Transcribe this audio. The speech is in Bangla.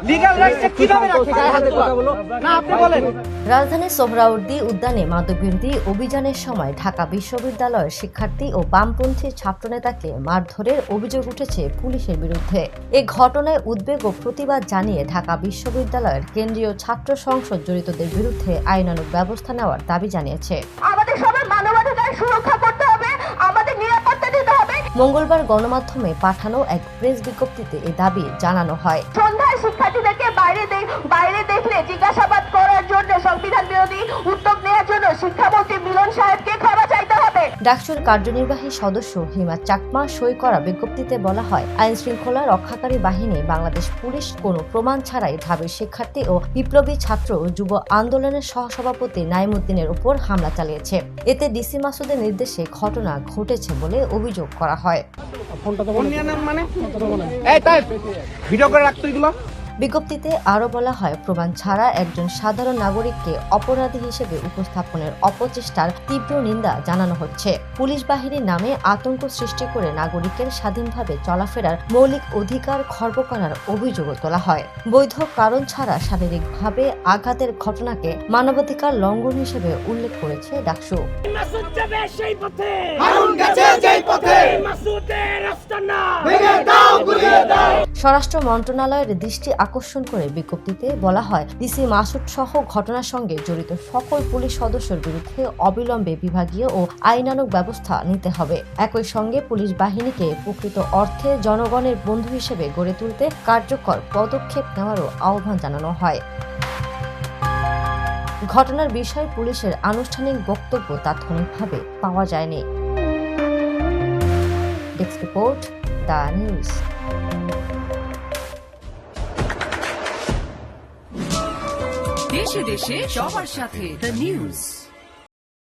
লিগ্যাল রাইটস কিভাবে রাখে গায়ে হাত তোলা? না আপনি বলেন। রাজধানীর সোহরাওয়ার্দী উদ্যানে মাদকবিরোধী অভিযানের সময় ঢাকা বিশ্ববিদ্যালয়ের শিক্ষার্থী ও বামপন্থী ছাত্রনেতাকে মারধরের অভিযোগ উঠেছে পুলিশের বিরুদ্ধে। এ ঘটনায় উদ্বেগ ও প্রতিবাদ জানিয়ে ঢাকা বিশ্ববিদ্যালয়ের কেন্দ্রীয় ছাত্র সংসদ জড়িতদের বিরুদ্ধে আইনানুগ ব্যবস্থা নেওয়ার দাবি জানিয়েছে। আমাদের সবার মানবাধিকার সুরক্ষা করতে হবে, আমাদের নিরাপত্তা দিতে হবে। মঙ্গলবার গণমাধ্যমে পাঠানো এক প্রেস বিজ্ঞপ্তিতে এ দাবি জানানো হয়। সন্ধ্যায় শিক্ষার্থীদেরকে বাইরে দেখলে জিজ্ঞাসাবাদ করার জন্য সংবিধান বিরোধী উদ্যোগ নেওয়ার জন্য শিক্ষামন্ত্রী মিলন সাহেবকে ক্ষমা চাইতে হবে। ডাকসুর কার্যনির্বাহী সদস্য হিমা চাকমা সই করা বিজ্ঞপ্তিতে বলা হয়, আইন শৃঙ্খলা রক্ষাকারী বাহিনী বাংলাদেশ পুলিশ কোনো প্রমাণ ছাড়াই ঢাবির শিক্ষার্থী ও বিপ্লবী ছাত্র ও যুব আন্দোলনের সহসভাপতি নাইমুদ্দিনের উপর হামলা চালিয়েছে। এতে ডিসি মাসুদের নির্দেশে ঘটনা ঘটেছে বলে অভিযোগ করা হয়। ভিডিও করে রাখতো এগুলো। বিজ্ঞপ্তিতে আরও বলা হয়, প্রমাণ ছাড়া একজন সাধারণ নাগরিককে অপরাধী হিসেবে উপস্থাপনের অপচেষ্টার তীব্র নিন্দা জানানো হচ্ছে। পুলিশ বাহিনীর নামে আতঙ্ক সৃষ্টি করে নাগরিকের স্বাধীনভাবে চলাফেরার মৌলিক অধিকার খর্ব করার অভিযোগও তোলা হয়। বৈধ কারণ ছাড়া শারীরিকভাবে আঘাতের ঘটনাকে মানবাধিকার লঙ্ঘন হিসেবে উল্লেখ করেছে ডাকসু। স্বরাষ্ট্র মন্ত্রণালয়ের দৃষ্টি আকর্ষণ করে বিজ্ঞপ্তিতে বলা হয়, ডিসি মাসুদ সহ ঘটনার সঙ্গে জড়িত সকল পুলিশ সদস্যের বিরুদ্ধে অবিলম্বে বিভাগীয় ও আইনানুগ ব্যবস্থা নিতে হবে। একই সঙ্গে পুলিশ বাহিনীকে প্রকৃত অর্থে জনগণের বন্ধু হিসেবে গড়ে তুলতে কার্যকর পদক্ষেপ নেওয়ারও আহ্বান জানানো হয়। ঘটনার বিষয়ে পুলিশের আনুষ্ঠানিক বক্তব্য তাৎক্ষণিকভাবে পাওয়া যায়নি। Desk report, the news. দেশে দেশে সবার সাথে দ্য নিউজ।